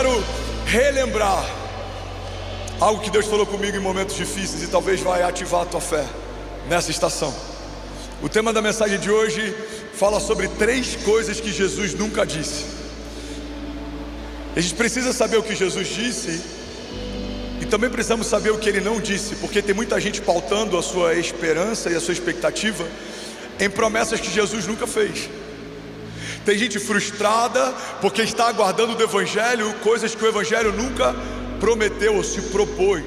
quero relembrar algo que Deus falou comigo em momentos difíceis e talvez vai ativar a tua fé nessa estação. O tema da mensagem de hoje fala sobre 3 coisas que Jesus nunca disse. A gente precisa saber o que Jesus disse e também precisamos saber o que Ele não disse, porque tem muita gente pautando a sua esperança e a sua expectativa em promessas que Jesus nunca fez. Tem gente frustrada porque está aguardando do Evangelho coisas que o Evangelho nunca prometeu ou se propôs.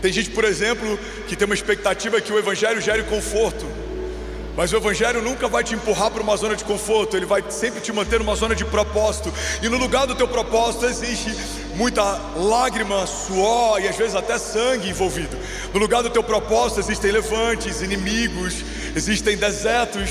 Tem gente, por exemplo, que tem uma expectativa que o Evangelho gere conforto, mas o Evangelho nunca vai te empurrar para uma zona de conforto. Ele vai sempre te manter numa zona de propósito, e no lugar do teu propósito existe muita lágrima, suor e às vezes até sangue envolvido. No lugar do teu propósito existem levantes, inimigos, existem desertos,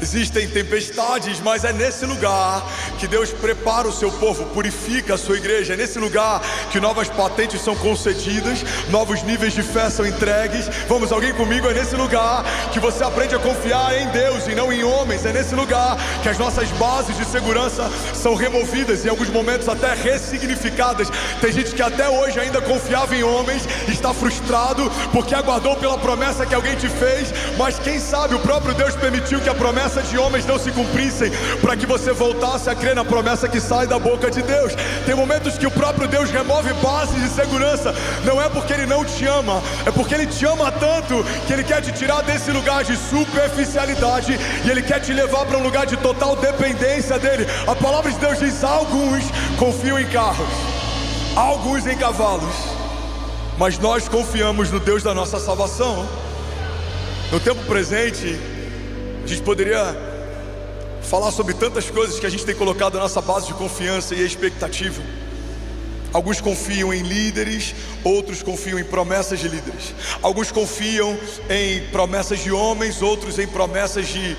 existem tempestades, mas é nesse lugar que Deus prepara o seu povo, purifica a sua igreja. É nesse lugar que novas patentes são concedidas, novos níveis de fé são entregues. Vamos, alguém comigo? É nesse lugar que você aprende a confiar em Deus e não em homens. É nesse lugar que as nossas bases de segurança são removidas, em alguns momentos até ressignificadas. Tem gente que até hoje ainda confiava em homens, está frustrado porque aguardou pela promessa que alguém te fez, mas quem sabe o próprio Deus permitiu que a promessa de homens não se cumprissem, para que você voltasse a crer na promessa que sai da boca de Deus. Tem momentos que o próprio Deus remove bases de segurança, não é porque Ele não te ama, é porque Ele te ama tanto que Ele quer te tirar desse lugar de superficialidade e Ele quer te levar para um lugar de total dependência dEle. A palavra de Deus diz: alguns confiam em carros, alguns em cavalos, mas nós confiamos no Deus da nossa salvação. No tempo presente, a gente poderia falar sobre tantas coisas que a gente tem colocado na nossa base de confiança e expectativa. Alguns confiam em líderes, outros confiam em promessas de líderes. Alguns confiam em promessas de homens, outros em promessas de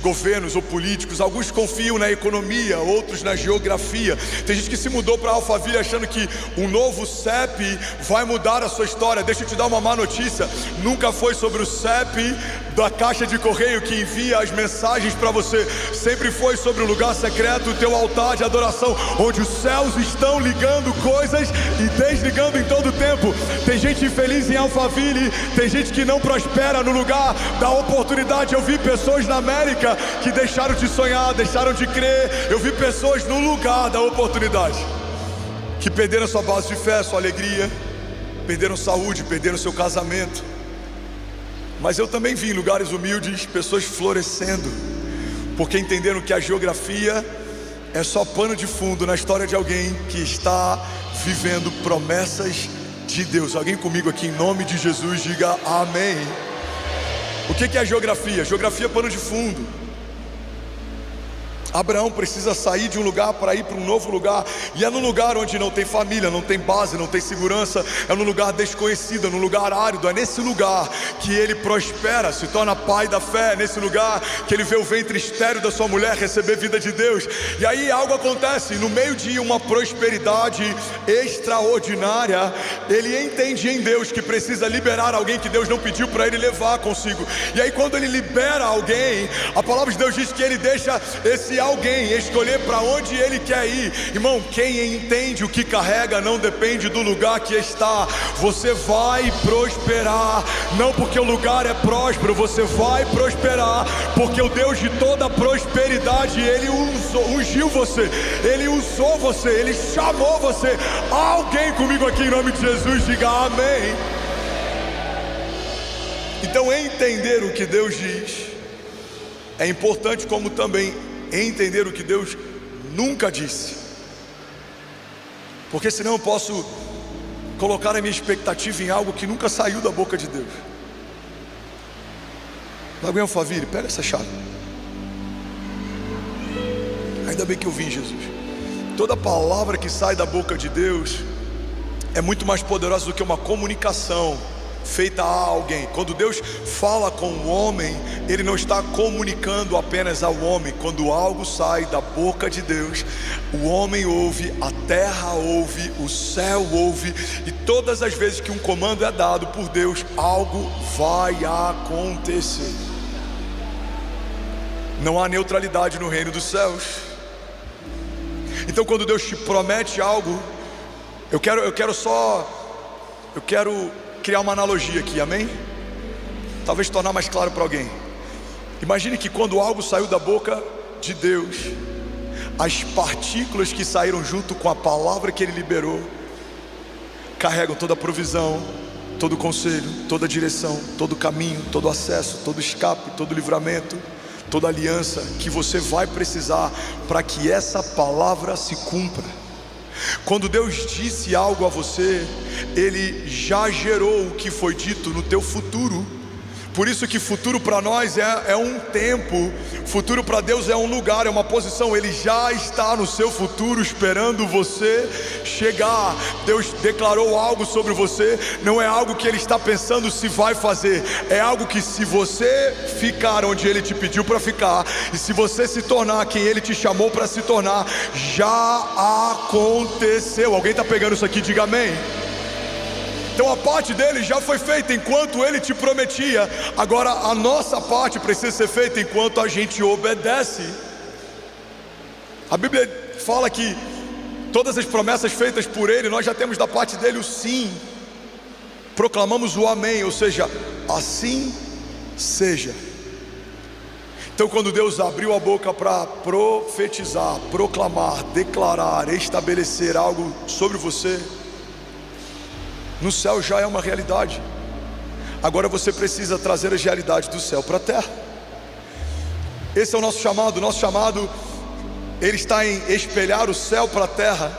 governos ou políticos. Alguns confiam na economia, outros na geografia. Tem gente que se mudou para Alphaville achando que um novo CEP vai mudar a sua história. Deixa eu te dar uma má notícia: nunca foi sobre o CEP da caixa de correio que envia as mensagens para você. Sempre foi sobre o lugar secreto, o teu altar de adoração, onde os céus estão ligando coisas e desligando em todo o tempo. Tem gente infeliz em Alphaville, tem gente que não prospera no lugar da oportunidade. Eu vi pessoas na América que deixaram de sonhar, deixaram de crer. Eu vi pessoas no lugar da oportunidade que perderam sua base de fé, sua alegria, perderam saúde, perderam seu casamento. Mas eu também vi em lugares humildes pessoas florescendo, porque entenderam que a geografia é só pano de fundo na história de alguém que está vivendo promessas de Deus. Alguém comigo aqui em nome de Jesus, diga amém. O que é geografia? Geografia é pano de fundo. Abraão precisa sair de um lugar para ir para um novo lugar, e é num lugar onde não tem família, não tem base, não tem segurança. É num lugar desconhecido, é num lugar árido. É nesse lugar que ele prospera, se torna pai da fé. É nesse lugar que ele vê o ventre estéril da sua mulher receber vida de Deus. E aí algo acontece, no meio de uma prosperidade extraordinária, ele entende em Deus que precisa liberar alguém que Deus não pediu para ele levar consigo. E aí quando ele libera alguém, a palavra de Deus diz que ele deixa esse alguém escolher para onde ele quer ir. Irmão, quem entende o que carrega não depende do lugar que está. Você vai prosperar, não porque o lugar é próspero. Você vai prosperar porque o Deus de toda prosperidade, Ele ungiu você, Ele usou você, Ele chamou você. Alguém comigo aqui em nome de Jesus, diga amém. Então entender o que Deus diz é importante, como também entender o que Deus nunca disse, porque senão eu posso colocar a minha expectativa em algo que nunca saiu da boca de Deus. Alguém, Alphaville, pega essa chave. Ainda bem que eu vim, Jesus. Toda palavra que sai da boca de Deus é muito mais poderosa do que uma comunicação feita a alguém. Quando Deus fala com o homem, Ele não está comunicando apenas ao homem. Quando algo sai da boca de Deus, o homem ouve, a terra ouve, o céu ouve, e todas as vezes que um comando é dado por Deus, algo vai acontecer. Não há neutralidade no reino dos céus. Então quando Deus te promete algo, eu quero criar uma analogia aqui, amém? Talvez tornar mais claro para alguém. Imagine que quando algo saiu da boca de Deus, as partículas que saíram junto com a palavra que Ele liberou carregam toda a provisão, todo o conselho, toda a direção, todo o caminho, todo o acesso, todo o escape, todo o livramento, toda a aliança que você vai precisar para que essa palavra se cumpra. Quando Deus disse algo a você, Ele já gerou o que foi dito no teu futuro. Por isso que futuro para nós é um tempo, futuro para Deus é um lugar, é uma posição. Ele já está no seu futuro esperando você chegar. Deus declarou algo sobre você, não é algo que Ele está pensando se vai fazer, é algo que se você ficar onde Ele te pediu para ficar, e se você se tornar quem Ele te chamou para se tornar, já aconteceu. Alguém está pegando isso aqui? Diga amém. Então a parte dele já foi feita enquanto Ele te prometia. Agora a nossa parte precisa ser feita enquanto a gente obedece. A Bíblia fala que todas as promessas feitas por Ele, nós já temos da parte dele o sim. Proclamamos o amém, ou seja, assim seja. Então quando Deus abriu a boca para profetizar, proclamar, declarar, estabelecer algo sobre você, no céu já é uma realidade. Agora você precisa trazer as realidades do céu para a terra. Esse é o nosso chamado. O nosso chamado, ele está em espelhar o céu para a terra.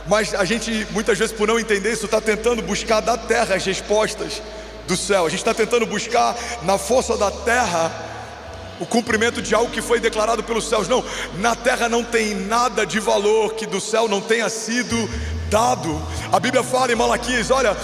Mas a gente, muitas vezes, por não entender isso, está tentando buscar da terra as respostas do céu. A gente está tentando buscar na força da terra o cumprimento de algo que foi declarado pelos céus. Não, na terra não tem nada de valor que do céu não tenha sido dado. A Bíblia fala em Malaquias: olha,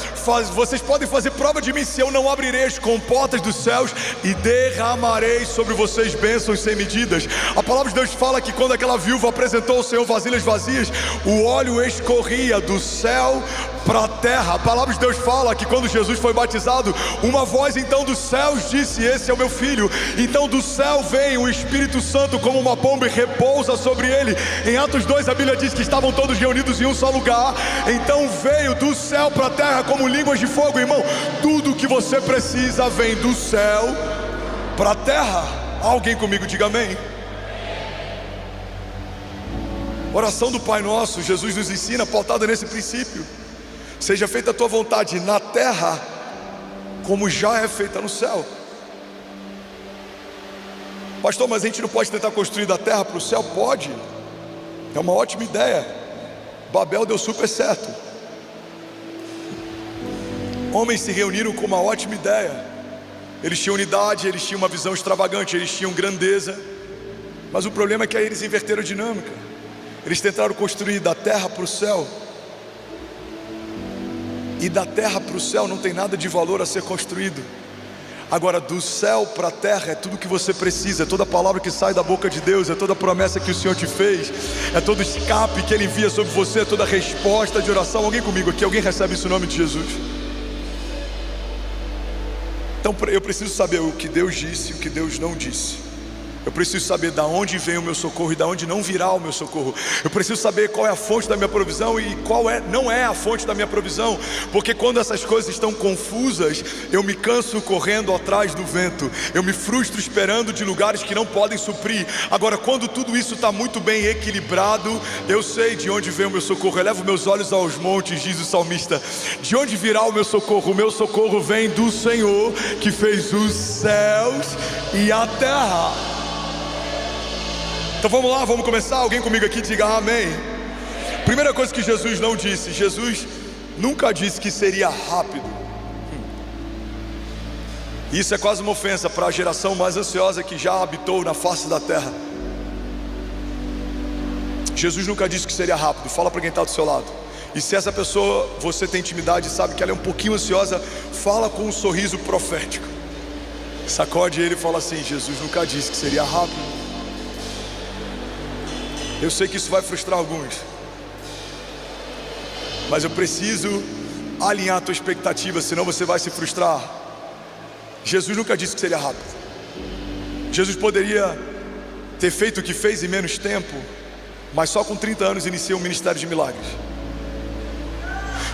vocês podem fazer prova de mim se eu não abrirei as comportas dos céus e derramarei sobre vocês bênçãos sem medidas. A palavra de Deus fala que quando aquela viúva apresentou ao Senhor vasilhas vazias, o óleo escorria do céu para a terra. A palavra de Deus fala que quando Jesus foi batizado, uma voz então dos céus disse: esse é o meu filho. Então do céu vem o Espírito Santo como uma pomba e repousa sobre ele. Em Atos 2 a Bíblia diz que estavam todos reunidos em um só lugar. Então veio do céu para a terra como línguas de fogo. Irmão, tudo que você precisa vem do céu para a terra. Alguém comigo diga amém. Oração do Pai Nosso, Jesus nos ensina, pautada nesse princípio: seja feita a tua vontade na terra como já é feita no céu. Pastor, mas a gente não pode tentar construir da terra para o céu? Pode, é uma ótima ideia. Babel deu super certo. Homens se reuniram com uma ótima ideia. Eles tinham unidade, eles tinham uma visão extravagante, eles tinham grandeza. Mas o problema é que aí eles inverteram a dinâmica. Eles tentaram construir da terra para o céu. E da terra para o céu não tem nada de valor a ser construído. Agora do céu para a terra é tudo que você precisa. É toda a palavra que sai da boca de Deus, é toda a promessa que o Senhor te fez, é todo o escape que Ele envia sobre você, é toda a resposta de oração. Alguém comigo aqui? Alguém recebe isso no nome de Jesus? Então eu preciso saber o que Deus disse e o que Deus não disse. Eu preciso saber de onde vem o meu socorro e de onde não virá o meu socorro. Eu preciso saber qual é a fonte da minha provisão e qual não é a fonte da minha provisão. Porque quando essas coisas estão confusas, eu me canso correndo atrás do vento. Eu me frustro esperando de lugares que não podem suprir. Agora, quando tudo isso está muito bem equilibrado, eu sei de onde vem o meu socorro. Eu levo meus olhos aos montes, diz o salmista. De onde virá o meu socorro? O meu socorro vem do Senhor, que fez os céus e a terra. Então vamos lá, vamos começar. Alguém comigo aqui diga amém. Primeira coisa que Jesus não disse: Jesus nunca disse que seria rápido. Isso é quase uma ofensa para a geração mais ansiosa que já habitou na face da terra. Jesus nunca disse que seria rápido. Fala para quem está do seu lado. E se essa pessoa, você tem intimidade e sabe que ela é um pouquinho ansiosa, fala com um sorriso profético. Sacode ele e fala assim: Jesus nunca disse que seria rápido. Eu sei que isso vai frustrar alguns, mas eu preciso alinhar a tua expectativa, senão você vai se frustrar. Jesus nunca disse que seria rápido. Jesus poderia ter feito o que fez em menos tempo, mas só com 30 anos inicia um ministério de milagres.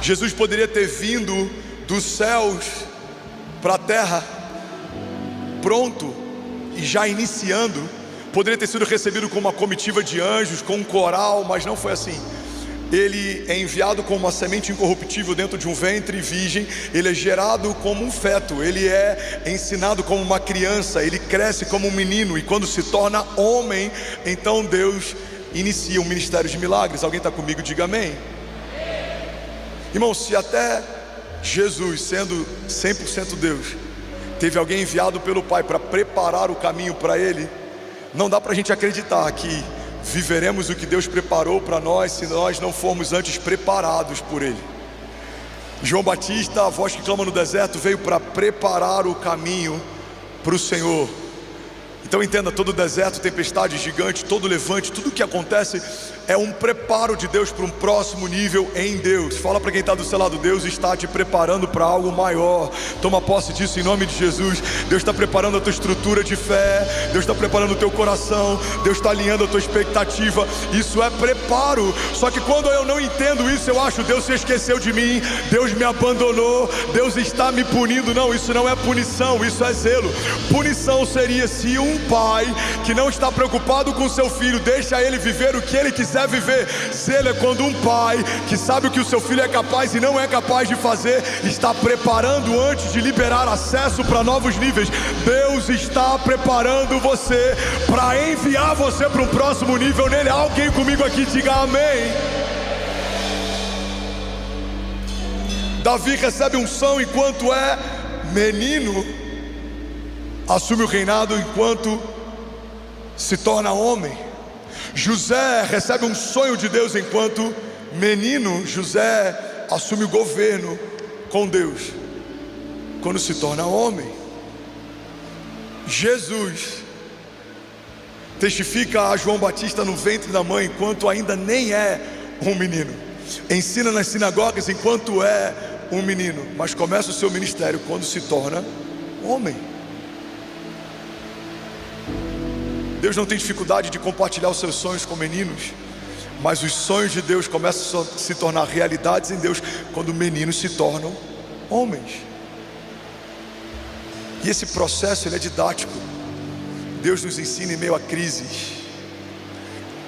Jesus poderia ter vindo dos céus para a terra, pronto e já iniciando, poderia ter sido recebido com uma comitiva de anjos, com um coral, mas não foi assim. Ele é enviado como uma semente incorruptível dentro de um ventre virgem. Ele é gerado como um feto, ele é ensinado como uma criança, ele cresce como um menino, e quando se torna homem, então Deus inicia um ministério de milagres. Alguém está comigo? Diga amém. Irmão, se até Jesus, sendo 100% Deus, teve alguém enviado pelo Pai para preparar o caminho para ele, não dá para a gente acreditar que viveremos o que Deus preparou para nós se nós não formos antes preparados por Ele. João Batista, a voz que clama no deserto, veio para preparar o caminho para o Senhor. Então entenda, todo deserto, tempestade gigante, todo levante, tudo o que acontece é um preparo de Deus para um próximo nível em Deus. Fala para quem está do seu lado: Deus está te preparando para algo maior. Toma posse disso em nome de Jesus. Deus está preparando a tua estrutura de fé, Deus está preparando o teu coração, Deus está alinhando a tua expectativa. Isso é preparo. Só que quando eu não entendo isso, eu acho: Deus se esqueceu de mim, Deus me abandonou, Deus está me punindo. Não, isso não é punição, isso é zelo. Punição seria se um pai que não está preocupado com seu filho deixa ele viver o que ele quiser viver. Zelo é quando um pai que sabe o que o seu filho é capaz e não é capaz de fazer, está preparando antes de liberar acesso para novos níveis. Deus está preparando você para enviar você para um próximo nível nele. Alguém comigo aqui, diga amém. Davi recebe unção enquanto é menino, assume o reinado enquanto se torna homem. José recebe um sonho de Deus enquanto menino. José assume o governo com Deus quando se torna homem. Jesus testifica a João Batista no ventre da mãe enquanto ainda nem é um menino. Ensina nas sinagogas enquanto é um menino, mas começa o seu ministério quando se torna homem. Deus não tem dificuldade de compartilhar os seus sonhos com meninos, mas os sonhos de Deus começam a se tornar realidades em Deus quando meninos se tornam homens. E esse processo ele é didático. Deus nos ensina em meio a crises.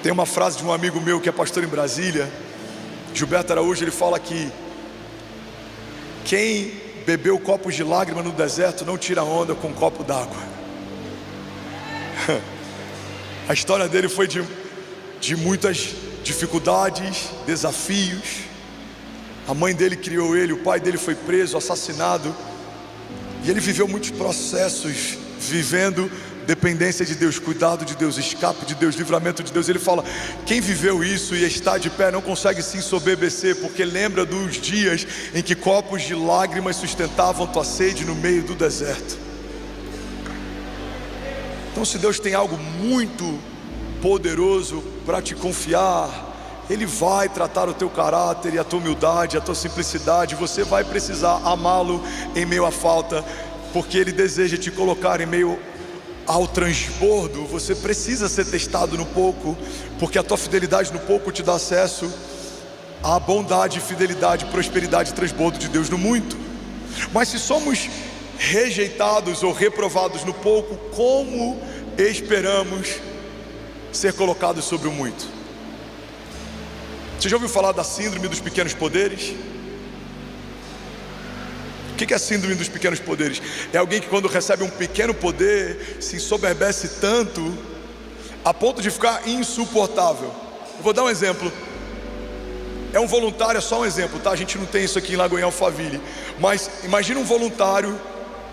Tem uma frase de um amigo meu que é pastor em Brasília, Gilberto Araújo. Ele fala que quem bebeu copos de lágrima no deserto não tira onda com um copo d'água. A história dele foi de muitas dificuldades, desafios. A mãe dele criou ele, o pai dele foi preso, assassinado, e ele viveu muitos processos, vivendo dependência de Deus, cuidado de Deus, escape de Deus, livramento de Deus. Ele fala: quem viveu isso e está de pé não consegue se ensoberbecer, porque lembra dos dias em que copos de lágrimas sustentavam tua sede no meio do deserto. Então, se Deus tem algo muito poderoso para te confiar, Ele vai tratar o teu caráter e a tua humildade, a tua simplicidade. Você vai precisar amá-lo em meio à falta, porque Ele deseja te colocar em meio ao transbordo. Você precisa ser testado no pouco, porque a tua fidelidade no pouco te dá acesso à bondade, fidelidade, prosperidade e transbordo de Deus no muito. Mas se somos rejeitados ou reprovados no pouco, como esperamos ser colocados sobre o muito? Você já ouviu falar da síndrome dos pequenos poderes? O que é a síndrome dos pequenos poderes? É alguém que quando recebe um pequeno poder se ensoberbece tanto a ponto de ficar insuportável. Eu vou dar um exemplo. É um voluntário, é só um exemplo, tá? A gente não tem isso aqui em Lagoinha Alphaville, mas imagina um voluntário.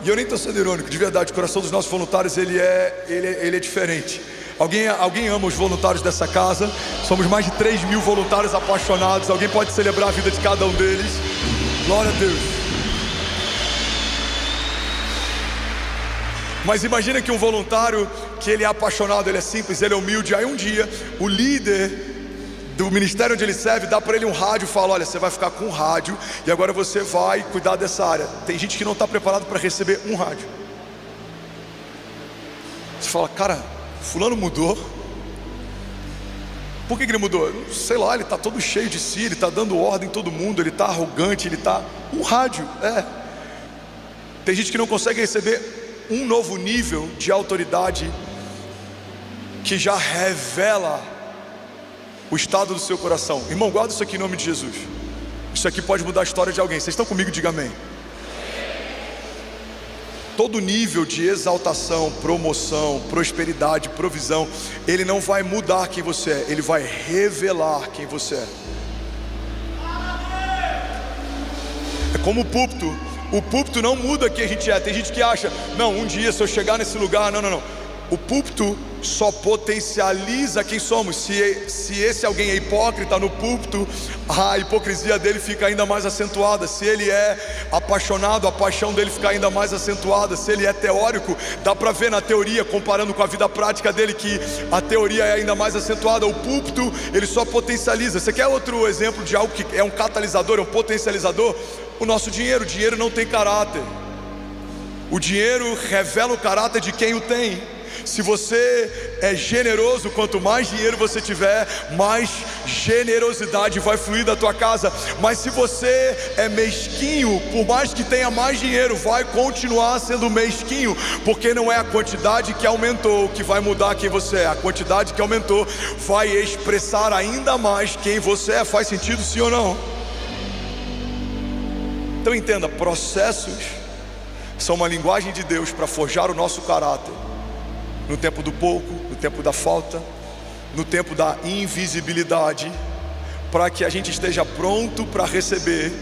E eu nem estou sendo irônico, de verdade, o coração dos nossos voluntários ele é diferente. Alguém ama os voluntários dessa casa? Somos mais de 3.000 voluntários apaixonados. Alguém pode celebrar a vida de cada um deles? Glória a Deus. Mas imagina que um voluntário que ele é apaixonado, ele é simples, ele é humilde. Aí um dia o líder do ministério onde ele serve dá para ele um rádio e fala: olha, você vai ficar com um rádio e agora você vai cuidar dessa área. Tem gente que não está preparado para receber um rádio. Você fala: cara, fulano mudou. Por que ele mudou? Sei lá, ele está todo cheio de si, ele está dando ordem em todo mundo, ele está arrogante, ele está... Um rádio, Tem gente que não consegue receber um novo nível de autoridade que já revela o estado do seu coração. Irmão, guarda isso aqui em nome de Jesus. Isso aqui pode mudar a história de alguém. Vocês estão comigo? Diga amém. Todo nível de exaltação, promoção, prosperidade, provisão, ele não vai mudar quem você é, ele vai revelar quem você é. É como o púlpito não muda quem a gente é. Tem gente que acha, não, um dia se eu chegar nesse lugar, não. O púlpito só potencializa quem somos. Se esse alguém é hipócrita no púlpito, a hipocrisia dele fica ainda mais acentuada. Se ele é apaixonado, a paixão dele fica ainda mais acentuada. Se ele é teórico, dá para ver na teoria, comparando com a vida prática dele, que a teoria é ainda mais acentuada. O púlpito, ele só potencializa. Você quer outro exemplo de algo que é um catalisador, é um potencializador? O nosso dinheiro. O dinheiro não tem caráter. O dinheiro revela o caráter de quem o tem. Se você é generoso, quanto mais dinheiro você tiver, mais generosidade vai fluir da tua casa. Mas se você é mesquinho, por mais que tenha mais dinheiro, vai continuar sendo mesquinho, porque não é a quantidade que aumentou que vai mudar quem você é. A quantidade que aumentou vai expressar ainda mais quem você é. Faz sentido, sim ou não? Então entenda, processos são uma linguagem de Deus para forjar o nosso caráter. No tempo do pouco, no tempo da falta, no tempo da invisibilidade, para que a gente esteja pronto para receber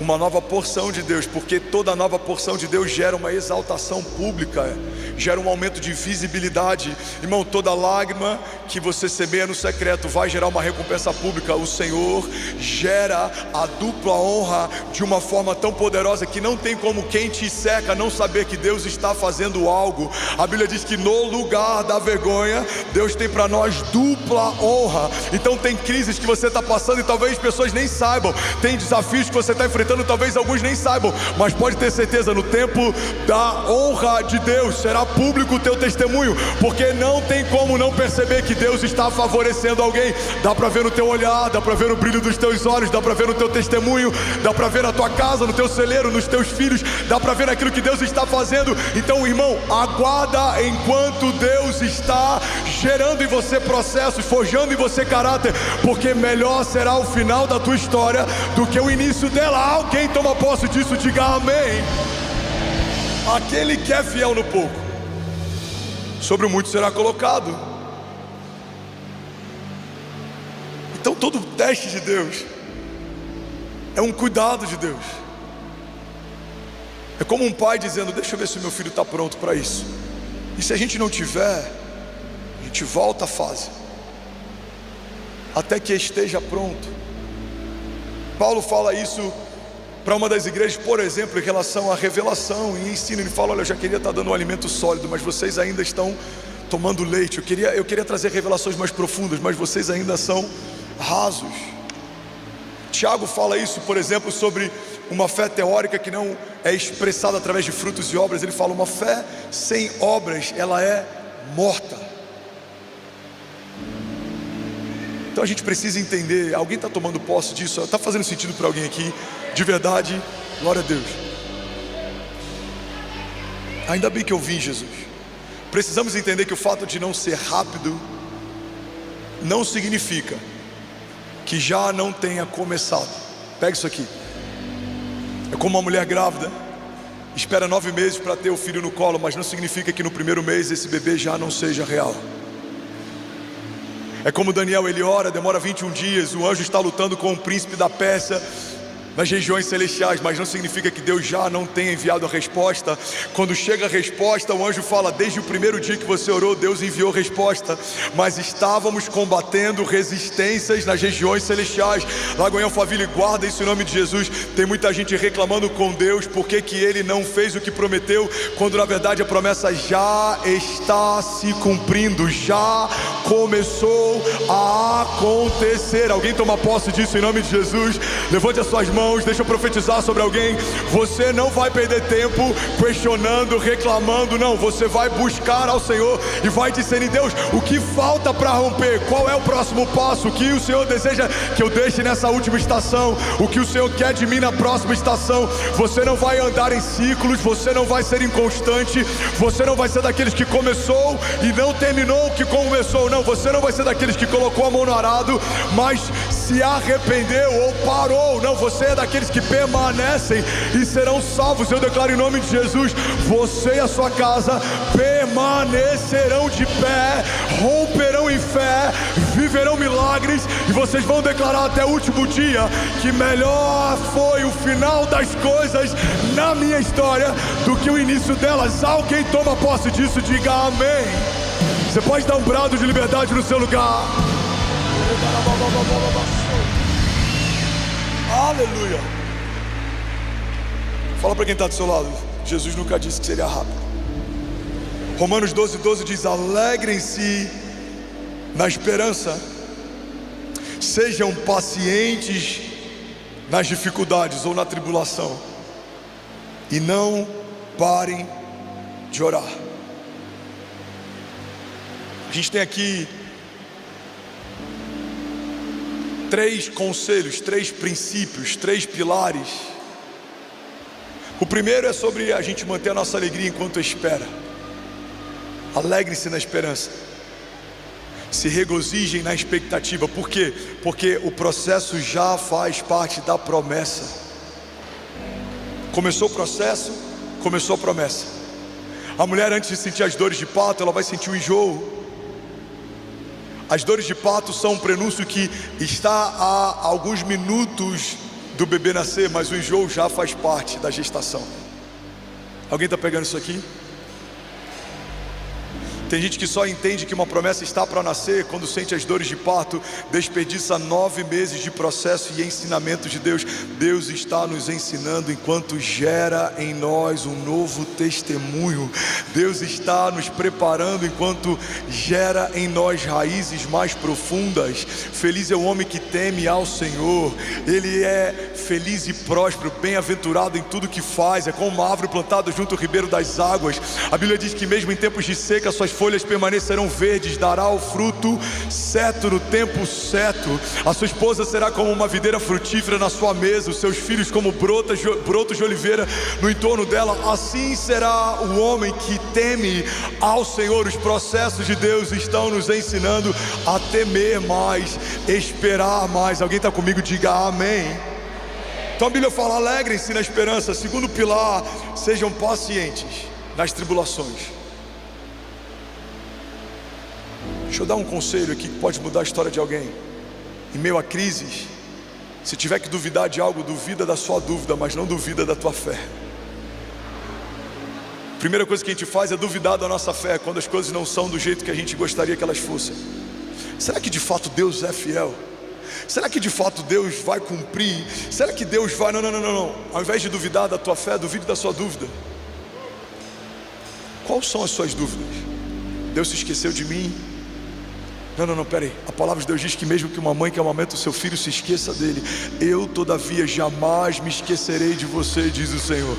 uma nova porção de Deus, porque toda nova porção de Deus gera uma exaltação pública, gera um aumento de visibilidade. Irmão, toda lágrima que você semeia no secreto vai gerar uma recompensa pública. O Senhor gera a dupla honra de uma forma tão poderosa que não tem como quem te cerca não saber que Deus está fazendo algo. A Bíblia diz que no lugar da vergonha, Deus tem para nós dupla honra. Então tem crises que você está passando e talvez pessoas nem saibam, tem desafios que você está enfrentando, talvez alguns nem saibam, mas pode ter certeza, no tempo da honra de Deus será público o teu testemunho, porque não tem como não perceber que Deus está favorecendo alguém. Dá para ver no teu olhar, dá para ver no brilho dos teus olhos, dá para ver no teu testemunho, dá para ver na tua casa, no teu celeiro, nos teus filhos, dá para ver naquilo que Deus está fazendo. Então, irmão, aguarda enquanto Deus está gerando em você processos, forjando em você caráter, porque melhor será o final da tua história do que o início dela. Alguém toma posse disso, diga amém. Aquele que é fiel no pouco, sobre o muito será colocado. Então todo teste de Deus é um cuidado de Deus. É como um pai dizendo, deixa eu ver se o meu filho está pronto para isso. E se a gente não tiver, a gente volta a fase, até que esteja pronto. Paulo fala isso para uma das igrejas, por exemplo, em relação à revelação e ensino. Ele fala, olha, eu já queria estar dando um alimento sólido, mas vocês ainda estão tomando leite. Eu queria trazer revelações mais profundas, mas vocês ainda são rasos. Tiago fala isso, por exemplo, sobre uma fé teórica que não é expressada através de frutos e obras. Ele fala, uma fé sem obras, ela é morta. Então a gente precisa entender. Alguém está tomando posse disso? Está fazendo sentido para alguém aqui? De verdade, glória a Deus. Ainda bem que eu vim, Jesus. Precisamos entender que o fato de não ser rápido não significa que já não tenha começado. Pega isso aqui. É como uma mulher grávida, espera 9 meses para ter o filho no colo, mas não significa que no primeiro mês esse bebê já não seja real. É como Daniel, ele ora, demora 21 dias, o anjo está lutando com o príncipe da Pérsia nas regiões celestiais, mas não significa que Deus já não tenha enviado a resposta. Quando chega a resposta, o anjo fala, desde o primeiro dia que você orou, Deus enviou resposta, mas estávamos combatendo resistências nas regiões celestiais. Lagoinha Alphaville, guarda isso em nome de Jesus. Tem muita gente reclamando com Deus, porque que Ele não fez o que prometeu, quando na verdade a promessa já está se cumprindo, já começou a acontecer. Alguém toma posse disso em nome de Jesus? Levante as suas mãos mãos. Deixa eu profetizar sobre alguém. Você não vai perder tempo questionando, reclamando, não. Você vai buscar ao Senhor e vai discernir: Deus, o que falta para romper? Qual é o próximo passo? O que o Senhor deseja que eu deixe nessa última estação? O que o Senhor quer de mim na próxima estação? Você não vai andar em ciclos, você não vai ser inconstante, você não vai ser daqueles que começou e não terminou o que começou, não. Você não vai ser daqueles que colocou a mão no arado, mas se arrependeu ou parou, não. Você é daqueles que permanecem e serão salvos. Eu declaro em nome de Jesus: você e a sua casa permanecerão de pé, romperão em fé, viverão milagres, e vocês vão declarar até o último dia que melhor foi o final das coisas na minha história do que o início delas. Alguém toma posse disso? Diga amém. Você pode dar um brado de liberdade no seu lugar. Aleluia. Fala para quem está do seu lado: Jesus nunca disse que seria rápido. Romanos 12:12 diz: alegrem-se na esperança, sejam pacientes nas dificuldades ou na tribulação, e não parem de orar. A gente tem aqui 3 conselhos, 3 princípios, 3 pilares. O primeiro é sobre a gente manter a nossa alegria enquanto espera. Alegre-se na esperança, se regozijem na expectativa. Por quê? Porque o processo já faz parte da promessa. Começou o processo, começou a promessa. A mulher, antes de sentir as dores de parto, ela vai sentir o enjoo. As dores de parto são um prenúncio que está a alguns minutos do bebê nascer, mas o enjoo já faz parte da gestação. Alguém está pegando isso aqui? Tem gente que só entende que uma promessa está para nascer quando sente as dores de parto, desperdiça 9 meses de processo e ensinamento de Deus. Deus está nos ensinando enquanto gera em nós um novo testemunho. Deus está nos preparando enquanto gera em nós raízes mais profundas. Feliz é o homem que teme ao Senhor. Ele é feliz e próspero, bem-aventurado em tudo que faz. É como uma árvore plantada junto ao ribeiro das águas. A Bíblia diz que mesmo em tempos de seca suas folhas permanecerão verdes, dará o fruto certo no tempo certo. A sua esposa será como uma videira frutífera na sua mesa, os seus filhos como brotos de oliveira no entorno dela. Assim será o homem que teme ao Senhor. Os processos de Deus estão nos ensinando a temer mais, esperar mais. Alguém está comigo? Diga amém. Então a Bíblia fala: alegrem-se na esperança. Segundo pilar, sejam pacientes nas tribulações. Deixa eu dar um conselho aqui que pode mudar a história de alguém. Em meio a crises, se tiver que duvidar de algo, duvida da sua dúvida, mas não duvida da tua fé. A primeira coisa que a gente faz é duvidar da nossa fé quando as coisas não são do jeito que a gente gostaria que elas fossem. Será que de fato Deus é fiel? Será que de fato Deus vai cumprir? Será que Deus vai... Não. Ao invés de duvidar da tua fé, duvide da sua dúvida. Quais são as suas dúvidas? Deus se esqueceu de mim? Não, peraí. A palavra de Deus diz que mesmo que uma mãe que amamenta o seu filho se esqueça dele, eu todavia jamais me esquecerei de você, diz o Senhor.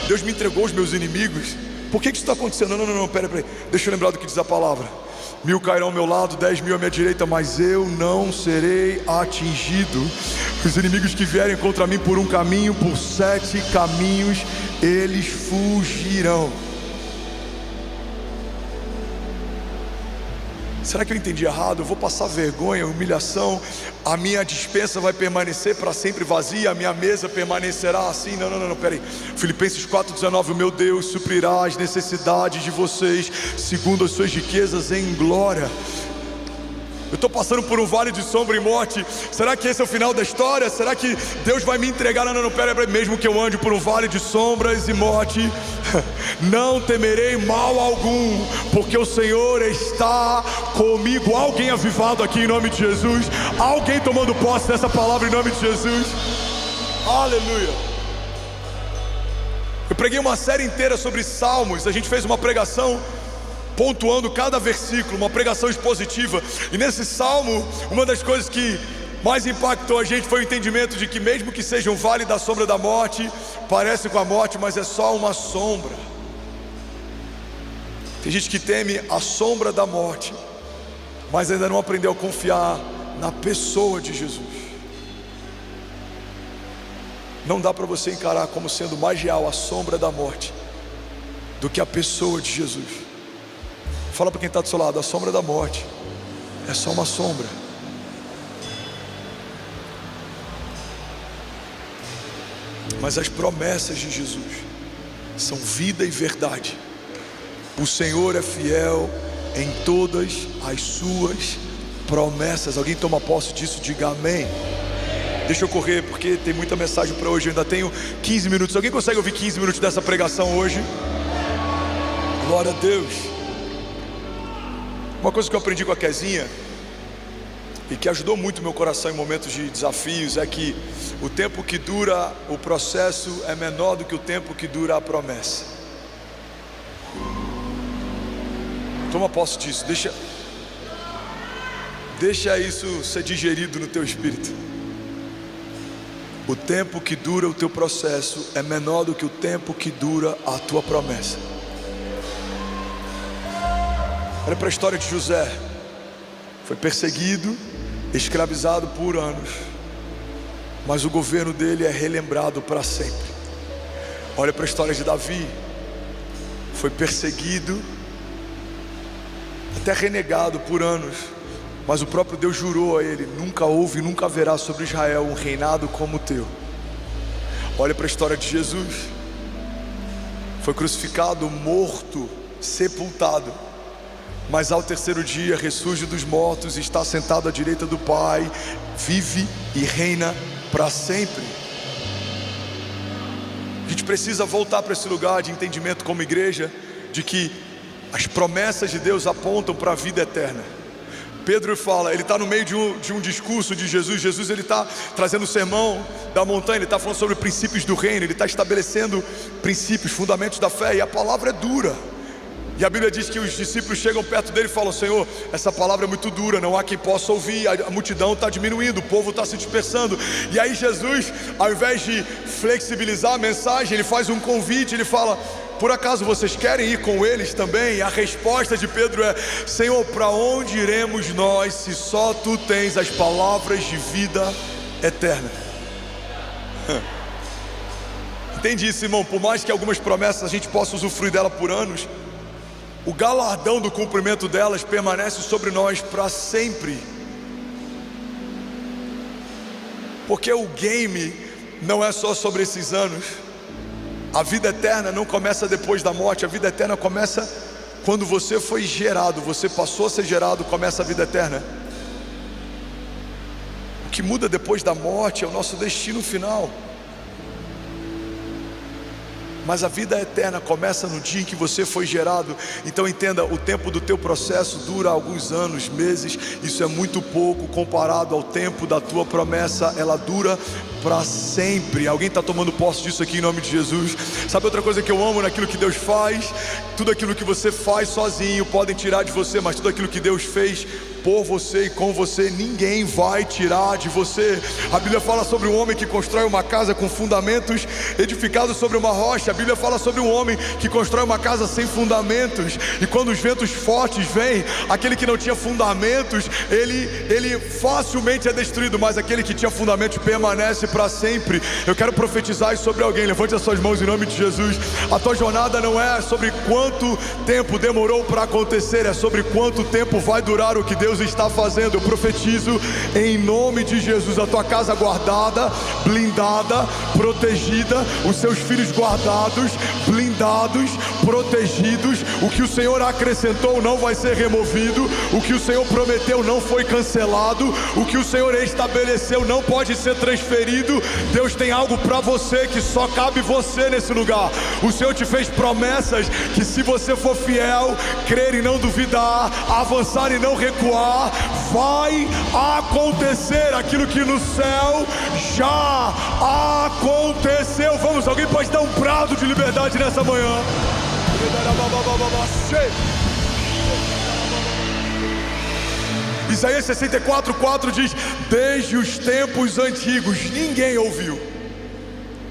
Deus me entregou os meus inimigos. Por que isso está acontecendo? Não, peraí. Deixa eu lembrar do que diz a palavra. 1000 cairão ao meu lado, 10.000 à minha direita, mas eu não serei atingido. Os inimigos que vierem contra mim por um caminho, por 7 caminhos, eles fugirão. Será que eu entendi errado? Eu vou passar vergonha, humilhação, a minha despensa vai permanecer para sempre vazia, a minha mesa permanecerá assim? Não, peraí. Filipenses 4,19: o meu Deus suprirá as necessidades de vocês segundo as suas riquezas em glória. Eu estou passando por um vale de sombra e morte. Será que esse é o final da história? Será que Deus vai me entregar? Não, peraí. Mesmo que eu ande por um vale de sombras e morte, não temerei mal algum, porque o Senhor está comigo. Alguém avivado aqui em nome de Jesus? Alguém tomando posse dessa palavra em nome de Jesus? Aleluia. Eu preguei uma série inteira sobre Salmos. A gente fez uma pregação pontuando cada versículo, uma pregação expositiva. E nesse salmo, uma das coisas que mais impactou a gente foi o entendimento de que mesmo que seja um vale da sombra da morte, parece com a morte, mas é só uma sombra. Tem gente que teme a sombra da morte, mas ainda não aprendeu a confiar na pessoa de Jesus. Não dá para você encarar como sendo mais real a sombra da morte do que a pessoa de Jesus. Fala para quem está do seu lado: a sombra da morte é só uma sombra. Mas as promessas de Jesus são vida e verdade. O Senhor é fiel em todas as suas promessas. Alguém toma posse disso? Diga amém. Deixa eu correr porque tem muita mensagem para hoje. Eu ainda tenho 15 minutos. Alguém consegue ouvir 15 minutos dessa pregação hoje? Glória a Deus. Uma coisa que eu aprendi com a Kezinha e que ajudou muito meu coração em momentos de desafios é que o tempo que dura o processo é menor do que o tempo que dura a promessa. Toma posse disso. Deixa isso ser digerido no teu espírito. O tempo que dura o teu processo é menor do que o tempo que dura a tua promessa. Olha para a história de José. Foi perseguido, escravizado por anos, mas o governo dele é relembrado para sempre. Olha para a história de Davi. Foi perseguido, até renegado por anos, mas o próprio Deus jurou a ele: nunca houve e nunca haverá sobre Israel um reinado como o teu. Olha para a história de Jesus. Foi crucificado, morto, sepultado, mas ao terceiro dia ressurge dos mortos, está sentado à direita do Pai, vive e reina para sempre. A gente precisa voltar para esse lugar de entendimento como igreja, de que as promessas de Deus apontam para a vida eterna. Pedro fala, ele está no meio de um discurso de Jesus. Jesus ele está trazendo o sermão da montanha, ele está falando sobre princípios do reino, ele está estabelecendo princípios, fundamentos da fé, e a palavra é dura. E a Bíblia diz que os discípulos chegam perto dele e falam: Senhor, essa palavra é muito dura, não há quem possa ouvir, a multidão está diminuindo, o povo está se dispersando. E aí Jesus, ao invés de flexibilizar a mensagem, ele faz um convite, ele fala: por acaso vocês querem ir com eles também? E a resposta de Pedro é: Senhor, para onde iremos nós se só Tu tens as palavras de vida eterna? Entende isso, irmão? Por mais que algumas promessas a gente possa usufruir dela por anos, o galardão do cumprimento delas permanece sobre nós para sempre. Porque o game não é só sobre esses anos. A vida eterna não começa depois da morte. A vida eterna começa quando você foi gerado. Você passou a ser gerado, começa a vida eterna. O que muda depois da morte é o nosso destino final. Mas a vida eterna começa no dia em que você foi gerado. Então entenda, o tempo do teu processo dura alguns anos, meses. Isso é muito pouco comparado ao tempo da tua promessa. Ela dura para sempre. Alguém está tomando posse disso aqui em nome de Jesus? Sabe outra coisa que eu amo naquilo que Deus faz? Tudo aquilo que você faz sozinho podem tirar de você, mas tudo aquilo que Deus fez por você e com você, ninguém vai tirar de você. A Bíblia fala sobre um homem que constrói uma casa com fundamentos edificados sobre uma rocha. A Bíblia fala sobre um homem que constrói uma casa sem fundamentos, e quando os ventos fortes vêm, aquele que não tinha fundamentos, ele facilmente é destruído, mas aquele que tinha fundamentos permanece para sempre. Eu quero profetizar isso sobre alguém. Levante as suas mãos em nome de Jesus. A tua jornada não é sobre quanto tempo demorou para acontecer, é sobre quanto tempo vai durar o que Deus está fazendo. Eu profetizo em nome de Jesus a tua casa guardada, blindada, protegida, os seus filhos guardados, blindados, protegidos. O que o Senhor acrescentou não vai ser removido, o que o Senhor prometeu não foi cancelado, o que o Senhor estabeleceu não pode ser transferido. Deus tem algo para você que só cabe você nesse lugar. O Senhor te fez promessas que, se você for fiel, crer e não duvidar, avançar e não recuar, vai acontecer aquilo que no céu já aconteceu. Vamos, alguém pode dar um brado de liberdade nessa manhã? Isaías 64:4 diz: desde os tempos antigos ninguém ouviu,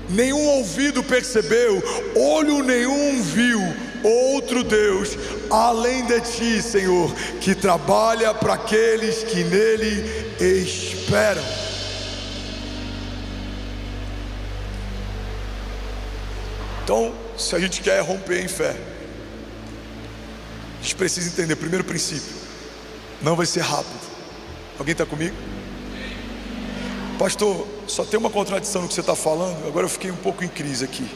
nenhum ouvido percebeu, olho nenhum viu outro Deus além de ti, Senhor, que trabalha para aqueles que nele esperam. Então, se a gente quer romper em fé, a gente precisa entender, primeiro princípio, não vai ser rápido. Alguém está comigo? Pastor, só tem uma contradição no que você está falando. Agora eu fiquei um pouco em crise aqui.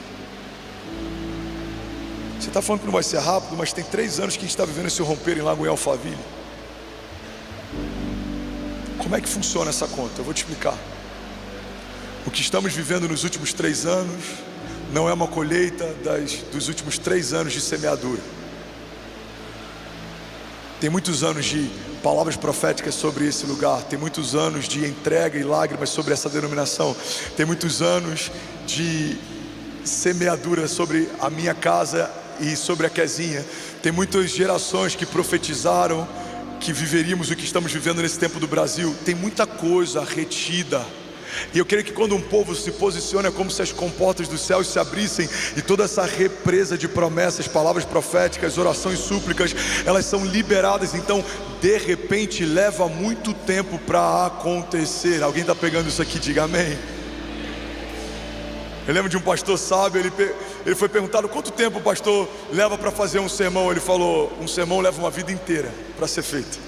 Você está falando que não vai ser rápido, mas tem 3 anos que a gente está vivendo esse romper em Lago em Alphaville. Como é que funciona essa conta? Eu vou te explicar. O que estamos vivendo nos últimos 3 anos não é uma colheita dos últimos 3 anos de semeadura. Tem muitos anos de palavras proféticas sobre esse lugar. Tem muitos anos de entrega e lágrimas sobre essa denominação. Tem muitos anos de semeadura sobre a minha casa e sobre a Kezinha. Tem muitas gerações que profetizaram que viveríamos o que estamos vivendo nesse tempo do Brasil. Tem muita coisa retida. E eu creio que quando um povo se posiciona, é como se as comportas dos céus se abrissem e toda essa represa de promessas, palavras proféticas, orações, súplicas, elas são liberadas. Então, de repente, leva muito tempo para acontecer. Alguém está pegando isso aqui? Diga amém. Eu lembro de um pastor sábio, ele foi perguntado quanto tempo o pastor leva para fazer um sermão. Ele falou: um sermão leva uma vida inteira para ser feito.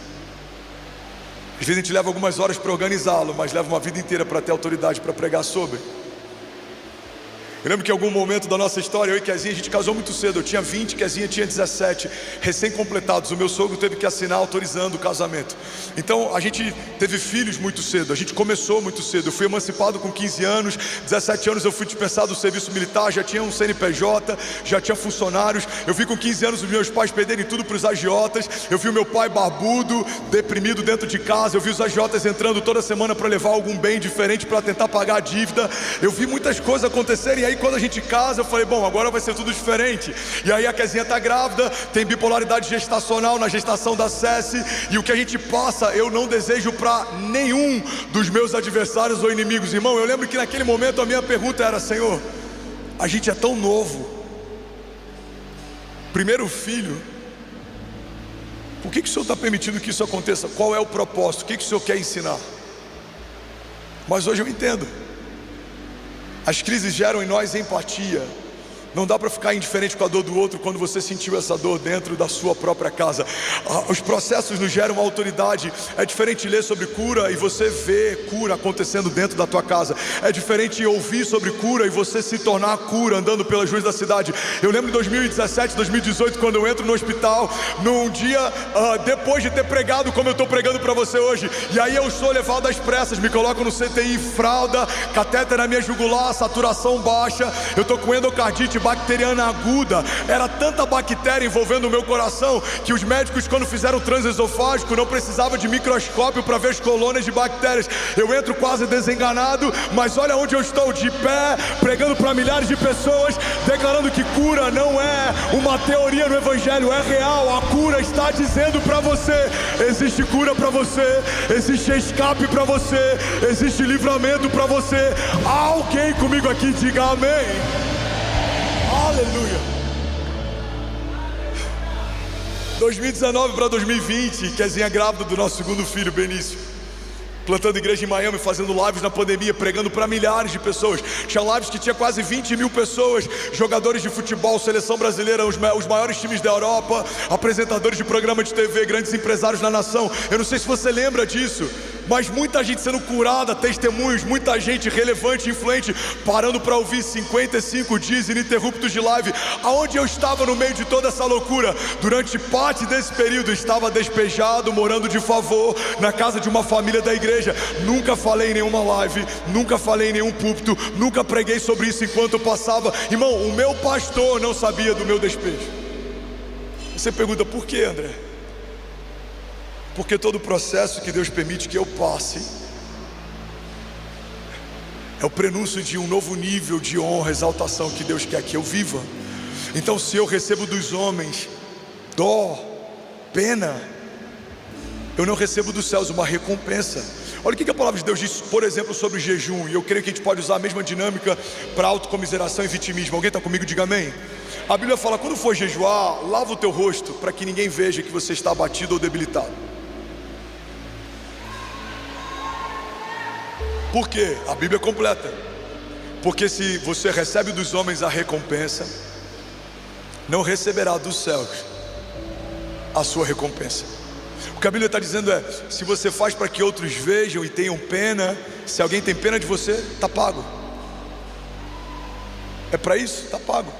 Às vezes a gente leva algumas horas para organizá-lo, mas leva uma vida inteira para ter autoridade para pregar sobre. Eu lembro que em algum momento da nossa história, eu e Kezinha, a gente casou muito cedo. Eu tinha 20, Kezinha tinha 17, recém-completados. O meu sogro teve que assinar autorizando o casamento. Então a gente teve filhos muito cedo, a gente começou muito cedo. Eu fui emancipado com 15 anos, 17 anos eu fui dispensado do serviço militar, já tinha um CNPJ, já tinha funcionários. Eu vi com 15 anos os meus pais perderem tudo para os agiotas. Eu vi o meu pai barbudo, deprimido dentro de casa. Eu vi os agiotas entrando toda semana para levar algum bem diferente para tentar pagar a dívida. Eu vi muitas coisas acontecerem. E aí quando a gente casa, eu falei: bom, agora vai ser tudo diferente. E aí a Kezinha está grávida, tem bipolaridade gestacional na gestação da Cessi. E o que a gente passa, eu não desejo para nenhum dos meus adversários ou inimigos. Irmão, eu lembro que naquele momento a minha pergunta era: Senhor, a gente é tão novo, primeiro filho, por que o Senhor está permitindo que isso aconteça? Qual é o propósito? O que o Senhor quer ensinar? Mas hoje eu entendo. As crises geram em nós empatia. Não dá para ficar indiferente com a dor do outro quando você sentiu essa dor dentro da sua própria casa. Os processos nos geram autoridade. É diferente ler sobre cura e você ver cura acontecendo dentro da tua casa. É diferente ouvir sobre cura e você se tornar cura andando pelas ruas da cidade. Eu lembro de 2017, 2018, quando eu entro no hospital, num dia depois de ter pregado como eu estou pregando para você hoje. E aí eu sou levado às pressas, me colocam no CTI, fralda, catéter na minha jugular, saturação baixa. Eu estou com endocardite bacteriana aguda. Era tanta bactéria envolvendo o meu coração que os médicos, quando fizeram transesofágico, não precisavam de microscópio para ver as colônias de bactérias. Eu entro quase desenganado, mas olha onde eu estou, de pé, pregando para milhares de pessoas, declarando que cura não é uma teoria no evangelho, é real. A cura está dizendo para você: existe cura para você, existe escape para você, existe livramento para você. Alguém comigo aqui, diga amém. Aleluia. 2019 para 2020, Kezinha grávida do nosso segundo filho, Benício, plantando igreja em Miami, fazendo lives na pandemia, pregando para milhares de pessoas. Tinha lives que tinha quase 20 mil pessoas, jogadores de futebol, seleção brasileira, os maiores times da Europa, apresentadores de programa de TV, grandes empresários na nação. Eu não sei se você lembra disso, mas muita gente sendo curada, testemunhos, muita gente relevante, influente, parando para ouvir 55 dias ininterruptos de live. Aonde eu estava no meio de toda essa loucura? Durante parte desse período, estava despejado, morando de favor, na casa de uma família da igreja. Nunca falei em nenhuma live, nunca falei em nenhum púlpito, nunca preguei sobre isso enquanto eu passava. Irmão, o meu pastor não sabia do meu despejo. Você pergunta: por que, André? Porque todo o processo que Deus permite que eu passe é o prenúncio de um novo nível de honra, exaltação que Deus quer que eu viva. Então, se eu recebo dos homens dó, pena, eu não recebo dos céus uma recompensa. Olha o que a palavra de Deus diz, por exemplo, sobre jejum. E eu creio que a gente pode usar a mesma dinâmica para autocomiseração e vitimismo. Alguém está comigo? Diga amém. A Bíblia fala, quando for jejuar, lava o teu rosto, para que ninguém veja que você está abatido ou debilitado. Por quê? A Bíblia é completa. Porque se você recebe dos homens a recompensa, não receberá dos céus a sua recompensa. O que a Bíblia está dizendo é, se você faz para que outros vejam e tenham pena, se alguém tem pena de você, está pago. É para isso? Está pago.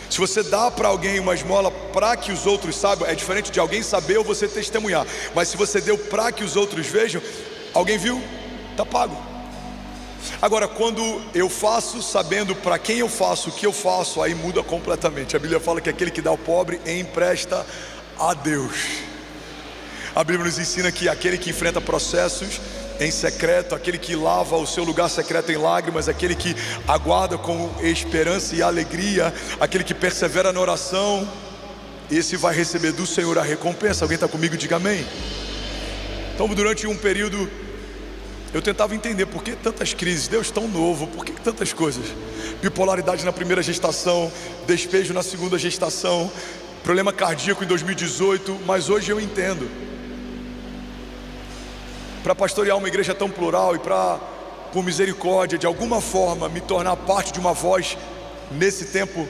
Se você dá para alguém uma esmola para que os outros saibam, é diferente de alguém saber ou você testemunhar. Mas se você deu para que os outros vejam, alguém viu? Está pago. Agora, quando eu faço sabendo para quem eu faço o que eu faço, aí muda completamente. A Bíblia fala que aquele que dá ao pobre empresta a Deus. A Bíblia nos ensina que aquele que enfrenta processos em secreto, aquele que lava o seu lugar secreto em lágrimas, aquele que aguarda com esperança e alegria, aquele que persevera na oração, esse vai receber do Senhor a recompensa. Alguém está comigo? Diga amém. Então, durante um período, eu tentava entender por que tantas crises, Deus tão novo, por que tantas coisas? Bipolaridade na primeira gestação, despejo na segunda gestação, problema cardíaco em 2018, mas hoje eu entendo. Para pastorear uma igreja tão plural e para, por misericórdia, de alguma forma, me tornar parte de uma voz nesse tempo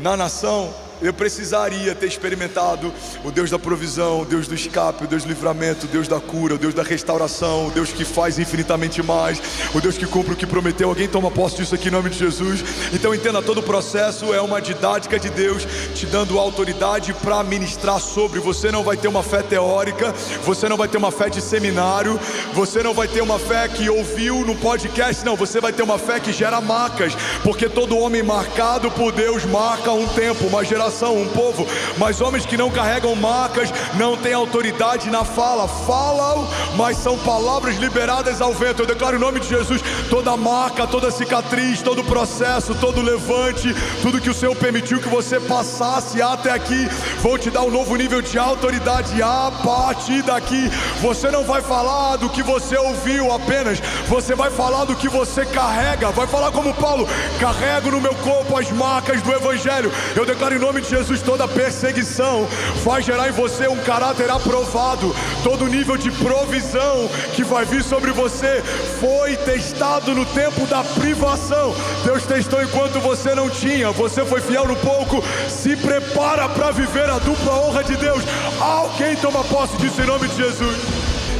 na nação, eu precisaria ter experimentado o Deus da provisão, o Deus do escape, o Deus do livramento, o Deus da cura, o Deus da restauração, o Deus que faz infinitamente mais, o Deus que cumpre o que prometeu. Alguém toma posse disso aqui em nome de Jesus? Então entenda, todo o processo é uma didática de Deus te dando autoridade para ministrar sobre. Você não vai ter uma fé teórica, você não vai ter uma fé de seminário, você não vai ter uma fé que ouviu no podcast, não, você vai ter uma fé que gera marcas, porque todo homem marcado por Deus marca um tempo, uma geração, um povo. Mas homens que não carregam marcas não têm autoridade na fala. Falam, mas são palavras liberadas ao vento. Eu declaro em nome de Jesus, toda marca, toda cicatriz, todo processo, todo levante, tudo que o Senhor permitiu que você passasse até aqui, vou te dar um novo nível de autoridade. A partir daqui, você não vai falar do que você ouviu apenas, você vai falar do que você carrega. Vai falar como Paulo: carrego no meu corpo as marcas do Evangelho. Eu declaro em nome de Jesus, toda perseguição vai gerar em você um caráter aprovado. Todo nível de provisão que vai vir sobre você foi testado no tempo da privação. Deus testou enquanto você não tinha. Você foi fiel no pouco, se prepara para viver a dupla honra de Deus. Alguém toma posse disso em nome de Jesus.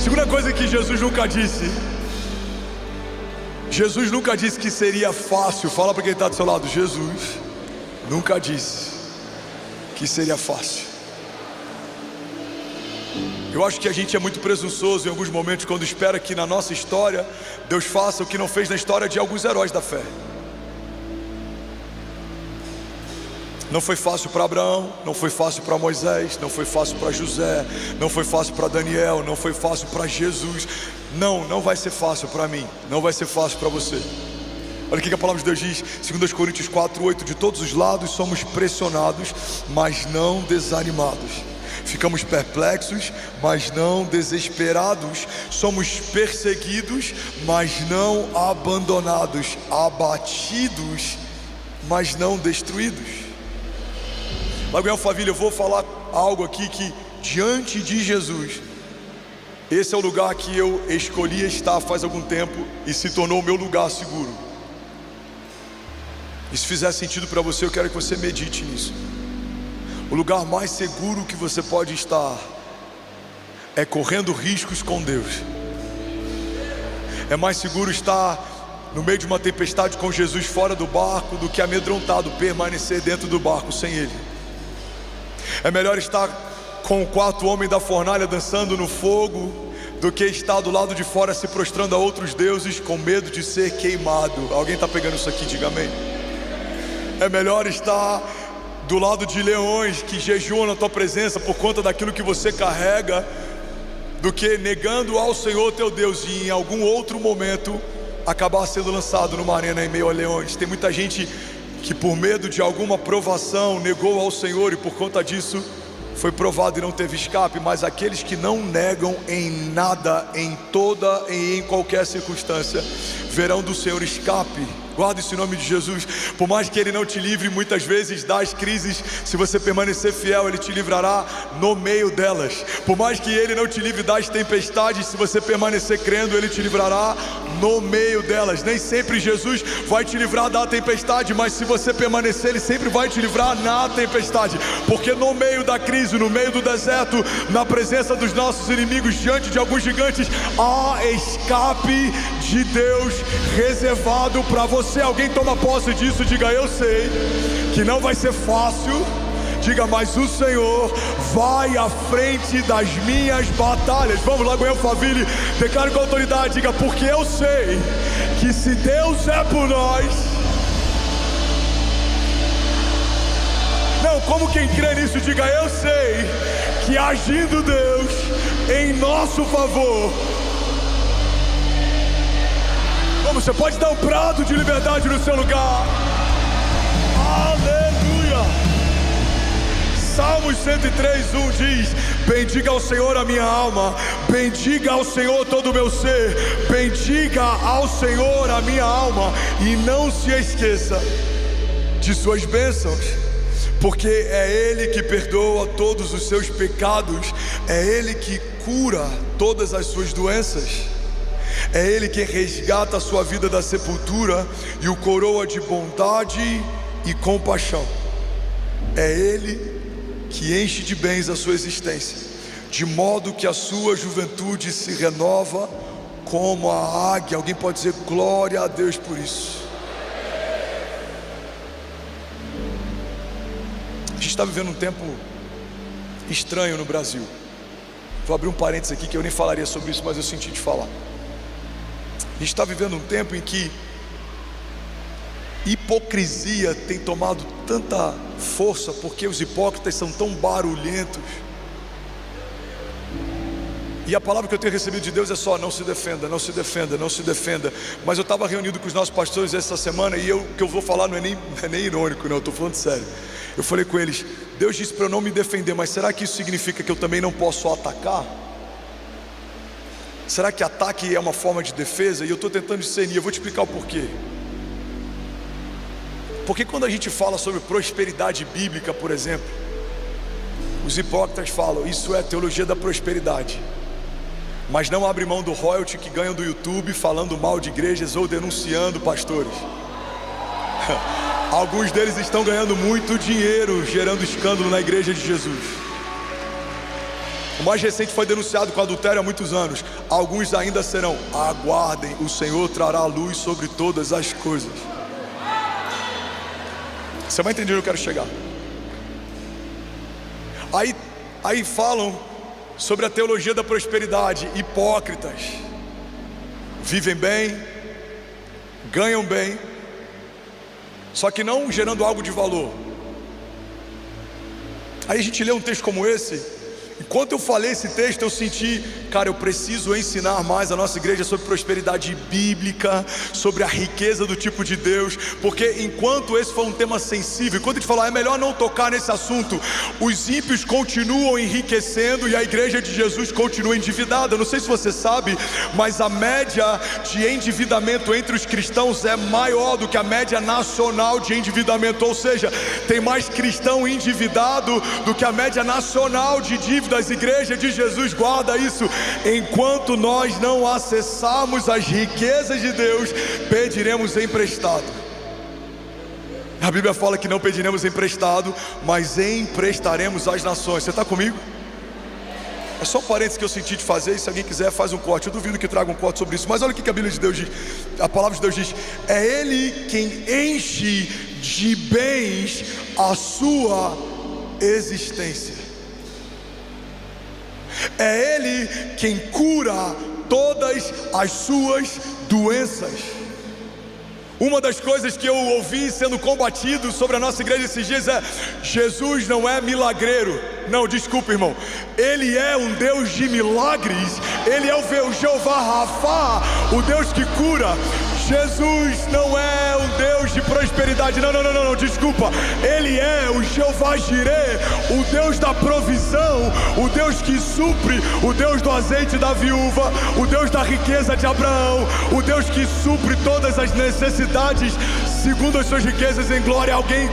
Segunda coisa que Jesus nunca disse que seria fácil. Fala para quem está do seu lado: Jesus nunca disse que seria fácil. Eu acho que a gente é muito presunçoso em alguns momentos quando espera que na nossa história Deus faça o que não fez na história de alguns heróis da fé. Não foi fácil para Abraão, não foi fácil para Moisés, não foi fácil para José, não foi fácil para Daniel, não foi fácil para Jesus. Não vai ser fácil para mim, não vai ser fácil para você. Olha o que a palavra de Deus diz, 2 Coríntios 4:8: de todos os lados somos pressionados, mas não desanimados. Ficamos perplexos, mas não desesperados. Somos perseguidos, mas não abandonados. Abatidos, mas não destruídos. Lagoinha Alphaville, eu vou falar algo aqui que, diante de Jesus, esse é o lugar que eu escolhi estar faz algum tempo e se tornou o meu lugar seguro. E se fizer sentido para você, eu quero que você medite nisso. O lugar mais seguro que você pode estar é correndo riscos com Deus. É mais seguro estar no meio de uma tempestade com Jesus fora do barco do que amedrontado permanecer dentro do barco sem Ele. É melhor estar com o quarto homem da fornalha dançando no fogo do que estar do lado de fora se prostrando a outros deuses com medo de ser queimado. Alguém está pegando isso aqui? Diga amém. É melhor estar do lado de leões que jejuam na tua presença por conta daquilo que você carrega, do que negando ao Senhor teu Deus e em algum outro momento acabar sendo lançado numa arena em meio a leões. Tem muita gente que por medo de alguma provação negou ao Senhor e por conta disso foi provado e não teve escape, mas aqueles que não negam em nada, em toda e em qualquer circunstância, verão do Senhor escape. Guarda isso em nome de Jesus. Por mais que Ele não te livre muitas vezes das crises, se você permanecer fiel, Ele te livrará no meio delas. Por mais que Ele não te livre das tempestades, se você permanecer crendo, Ele te livrará no meio delas. Nem sempre Jesus vai te livrar da tempestade, mas se você permanecer, Ele sempre vai te livrar na tempestade. Porque no meio da crise, no meio do deserto, na presença dos nossos inimigos, diante de alguns gigantes, há escape de Deus reservado para você. Alguém toma posse disso, diga: eu sei que não vai ser fácil. Diga: mas o Senhor vai à frente das minhas batalhas. Vamos lá, Goiânia Faville, declare com autoridade, diga: porque eu sei que se Deus é por nós. Não, como quem crê nisso, diga: eu sei que agindo Deus em nosso favor. Você pode dar um brado de liberdade no seu lugar. Aleluia. Salmos 103:1 diz: bendiga ao Senhor a minha alma, bendiga ao Senhor todo o meu ser, bendiga ao Senhor a minha alma, e não se esqueça de suas bênçãos, porque é Ele que perdoa todos os seus pecados, é Ele que cura todas as suas doenças. É Ele que resgata a sua vida da sepultura e o coroa de bondade e compaixão. É Ele que enche de bens a sua existência, de modo que a sua juventude se renova como a águia. Alguém pode dizer glória a Deus por isso? A gente está vivendo um tempo estranho no Brasil. Vou abrir um parênteses aqui que eu nem falaria sobre isso, mas eu senti de falar. A gente está vivendo um tempo em que hipocrisia tem tomado tanta força, porque os hipócritas são tão barulhentos. E a palavra que eu tenho recebido de Deus é só: não se defenda, não se defenda, não se defenda. Mas eu estava reunido com os nossos pastores essa semana, e o que eu vou falar não é nem irônico, não, eu estou falando sério. Eu falei com eles: Deus disse para eu não me defender, mas será que isso significa que eu também não posso atacar? Será que ataque é uma forma de defesa? E eu estou tentando discernir, eu vou te explicar o porquê. Porque quando a gente fala sobre prosperidade bíblica, por exemplo, os hipócritas falam: isso é teologia da prosperidade, mas não abre mão do royalty que ganham do YouTube falando mal de igrejas ou denunciando pastores. Alguns deles estão ganhando muito dinheiro gerando escândalo na igreja de Jesus. O mais recente foi denunciado com adultério há muitos anos. Alguns ainda serão. Aguardem, o Senhor trará luz sobre todas as coisas. Você vai entender onde eu quero chegar. Aí falam sobre a teologia da prosperidade. Hipócritas vivem bem, ganham bem, só que não gerando algo de valor. Aí a gente lê um texto como esse. Enquanto eu falei esse texto, eu senti, cara, eu preciso ensinar mais a nossa igreja sobre prosperidade bíblica, sobre a riqueza do tipo de Deus, porque enquanto esse foi um tema sensível, enquanto a gente falar, é melhor não tocar nesse assunto, os ímpios continuam enriquecendo e a igreja de Jesus continua endividada. Eu não sei se você sabe, mas a média de endividamento entre os cristãos é maior do que a média nacional de endividamento, ou seja, tem mais cristão endividado do que a média nacional de dívida das igrejas de Jesus. Guarda isso. Enquanto nós não acessarmos as riquezas de Deus, pediremos emprestado. A Bíblia fala que não pediremos emprestado, mas emprestaremos às nações. Você está comigo? É só um parênteses que eu senti de fazer. E se alguém quiser, faz um corte. Eu duvido que traga um corte sobre isso. Mas olha o que a Bíblia de Deus diz. A palavra de Deus diz: é Ele quem enche de bens a sua existência. É Ele quem cura todas as suas doenças. Uma das coisas que eu ouvi sendo combatido sobre a nossa igreja esses dias é: Jesus não é milagreiro. Não, desculpa, irmão. Ele é um Deus de milagres. Ele é o Jeová Rafa, o Deus que cura. Jesus não é um Deus de prosperidade. Não, desculpa. Ele é o Jeová Jireh, o Deus da provisão, o Deus que supre, o Deus do azeite da viúva, o Deus da riqueza de Abraão, o Deus que supre todas as necessidades segundo as suas riquezas em glória. Alguém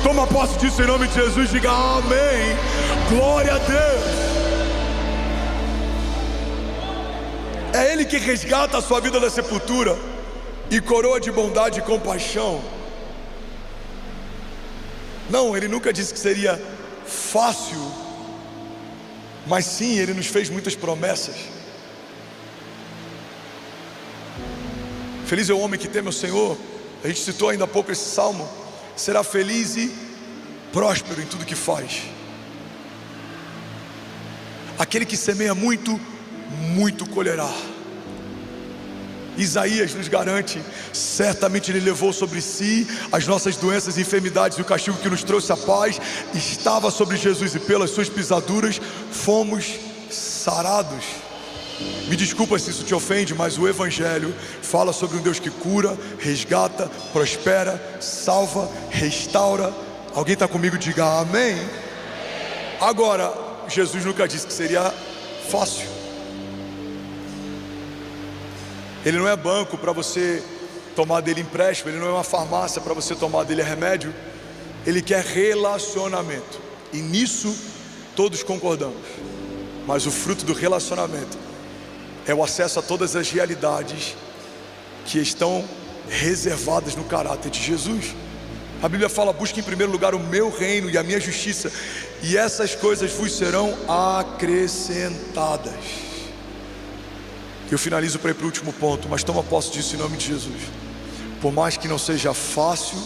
toma posse disso em nome de Jesus, diga amém. Glória a Deus. É Ele que resgata a sua vida da sepultura e coroa de bondade e compaixão. Não, Ele nunca disse que seria fácil, mas sim, Ele nos fez muitas promessas. Feliz é o homem que teme o Senhor. A gente citou ainda há pouco esse salmo. Será feliz e próspero em tudo que faz. Aquele que semeia muito, muito colherá. Isaías nos garante: certamente Ele levou sobre si as nossas doenças e enfermidades, e o castigo que nos trouxe a paz estava sobre Jesus, e pelas suas pisaduras fomos sarados. Me desculpa se isso te ofende, mas o Evangelho fala sobre um Deus que cura, resgata, prospera, salva, restaura. Alguém está comigo? Diga amém. Agora, Jesus nunca disse que seria fácil. Ele não é banco para você tomar dele empréstimo, Ele não é uma farmácia para você tomar dele remédio. Ele quer relacionamento, e nisso todos concordamos. Mas o fruto do relacionamento é o acesso a todas as realidades que estão reservadas no caráter de Jesus. A Bíblia fala: busque em primeiro lugar o meu reino e a minha justiça, e essas coisas vos serão acrescentadas. Eu finalizo para ir para o último ponto, mas toma posse disso em nome de Jesus. Por mais que não seja fácil,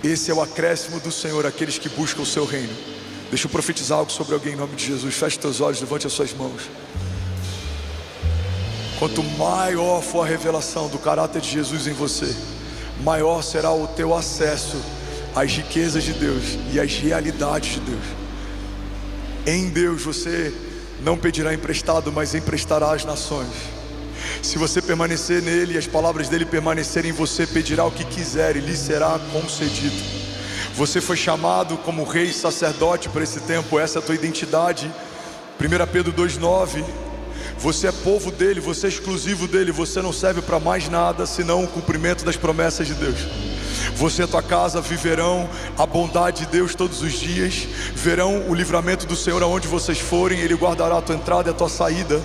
esse é o acréscimo do Senhor àqueles que buscam o seu reino. Deixa eu profetizar algo sobre alguém em nome de Jesus. Feche teus olhos, levante as suas mãos. Quanto maior for a revelação do caráter de Jesus em você, maior será o teu acesso às riquezas de Deus e às realidades de Deus. Em Deus você não pedirá emprestado, mas emprestará às nações. Se você permanecer nele e as palavras dele permanecerem em você, pedirá o que quiser e lhe será concedido. Você foi chamado como rei e sacerdote para esse tempo. Essa é a tua identidade. 1 Pedro 2,9. Você é povo dele, você é exclusivo dele. Você não serve para mais nada senão o cumprimento das promessas de Deus. Você e a tua casa viverão a bondade de Deus todos os dias, verão o livramento do Senhor aonde vocês forem. Ele guardará a tua entrada e a tua saída.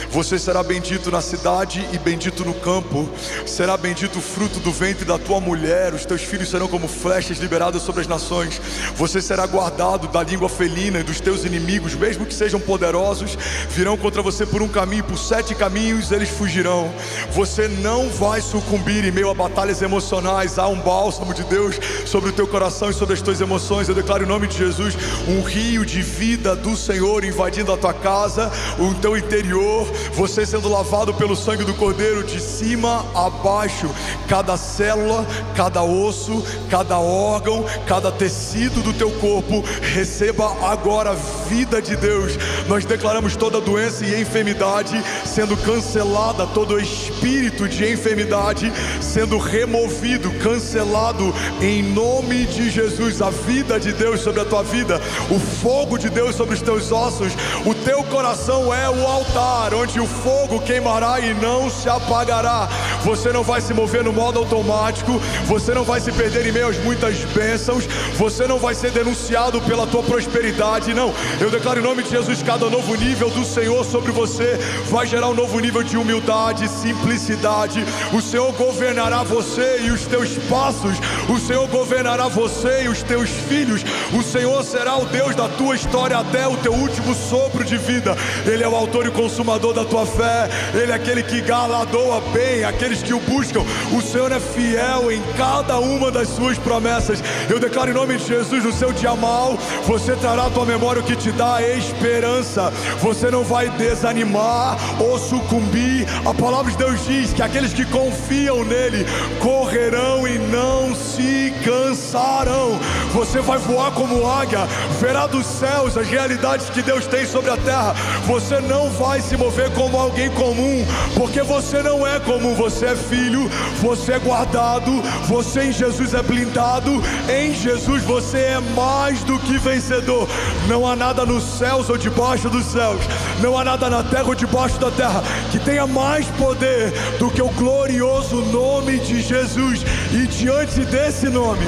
Você será bendito na cidade e bendito no campo. Será bendito o fruto do ventre da tua mulher. Os teus filhos serão como flechas liberadas sobre as nações. Você será guardado da língua felina e dos teus inimigos, mesmo que sejam poderosos, virão contra você por um caminho, por 7 caminhos eles fugirão. Você não vai sucumbir em meio a batalhas emocionais. Há um bálsamo de Deus sobre o teu coração e sobre as tuas emoções. Eu declaro em nome de Jesus um rio de vida do Senhor invadindo a tua casa, o teu interior, você sendo lavado pelo sangue do Cordeiro de cima a baixo. Cada célula, cada osso, cada órgão, cada tecido do teu corpo receba agora a vida de Deus. Nós declaramos toda doença e enfermidade sendo cancelada, todo espírito de enfermidade sendo removido, cancelado em nome de Jesus. A vida de Deus sobre a tua vida, o fogo de Deus sobre os teus ossos. O teu coração é o altar onde o fogo queimará e não se apagará. Você não vai se mover no modo automático, você não vai se perder em meio às muitas bênçãos, você não vai ser denunciado pela tua prosperidade. Não, eu declaro em nome de Jesus, cada novo nível do Senhor sobre você vai gerar um novo nível de humildade, simplicidade. O Senhor governará você e os teus passos. O Senhor governará você e os teus filhos. O Senhor será o Deus da tua história até o teu último sopro de vida. Ele é o autor e consumador da tua fé. Ele é aquele que galardoa bem aqueles que o buscam. O Senhor é fiel em cada uma das suas promessas. Eu declaro em nome de Jesus, no seu dia mal, você trará à tua memória o que te dá esperança. Você não vai desanimar ou vou sucumbir. A palavra de Deus diz que aqueles que confiam nele correrão e não se cansarão. Você vai voar como águia, verá dos céus as realidades que Deus tem sobre a terra. Você não vai se mover como alguém comum, porque você não é comum. Você é filho, você é guardado, você em Jesus é blindado. Em Jesus você é mais do que vencedor. Não há nada nos céus ou debaixo dos céus, não há nada na terra ou debaixo da terra que tenha mais poder do que o glorioso nome de Jesus. E diante desse nome,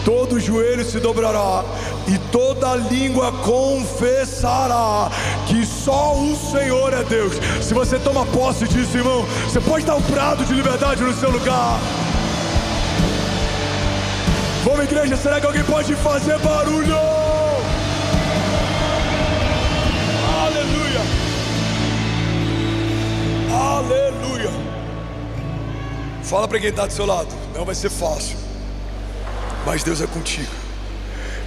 todo joelho se dobrará e toda língua confessará que só o Senhor é Deus. Se você toma posse disso, irmão, você pode dar um brado de liberdade no seu lugar. Vamos, igreja, será que alguém pode fazer barulho? Aleluia! Aleluia! Fala para quem está do seu lado, não vai ser fácil, mas Deus é contigo.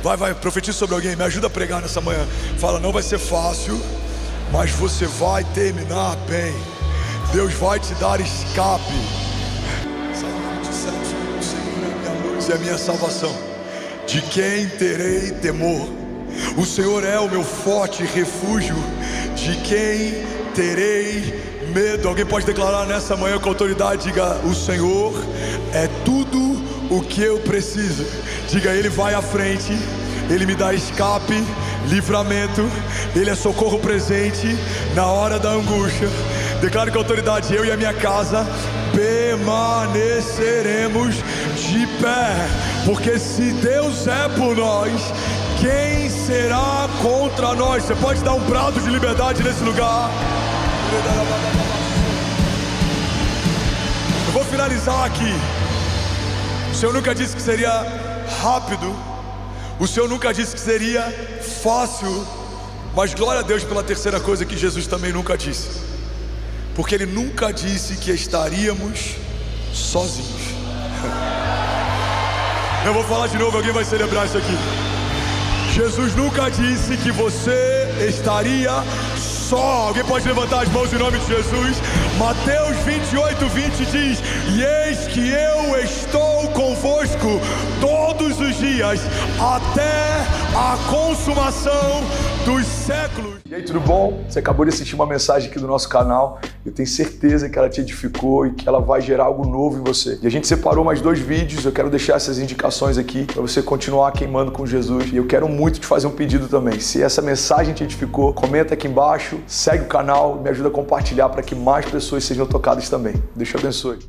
Vai, profetiza sobre alguém, me ajuda a pregar nessa manhã. Fala, não vai ser fácil, mas você vai terminar bem. Deus vai te dar escape. Salmo 27, o Senhor é minha luz e a minha salvação. De quem terei temor? O Senhor é o meu forte refúgio. De quem terei medo? Alguém pode declarar nessa manhã com autoridade? Diga, o Senhor é tudo o que eu preciso. Diga, Ele vai à frente, Ele me dá escape, livramento, Ele é socorro presente na hora da angústia. Declaro com autoridade, eu e a minha casa permaneceremos de pé, porque se Deus é por nós, quem será contra nós? Você pode dar um brado de liberdade nesse lugar. Eu vou finalizar aqui. O Senhor nunca disse que seria rápido, o Senhor nunca disse que seria fácil, mas glória a Deus pela terceira coisa que Jesus também nunca disse, porque Ele nunca disse que estaríamos sozinhos. Eu vou falar de novo, alguém vai celebrar isso aqui. Jesus nunca disse que você estaria só. Alguém pode levantar as mãos em nome de Jesus? Mateus 28:20 diz: e eis que eu estou convosco todos os dias, até a consumação dos séculos. E aí, tudo bom? Você acabou de assistir uma mensagem aqui do nosso canal. Eu tenho certeza que ela te edificou e que ela vai gerar algo novo em você. E a gente separou mais 2 vídeos. Eu quero deixar essas indicações aqui para você continuar queimando com Jesus. E eu quero muito te fazer um pedido também. Se essa mensagem te edificou, comenta aqui embaixo, segue o canal, me ajuda a compartilhar para que mais pessoas sejam tocadas também. Deus te abençoe.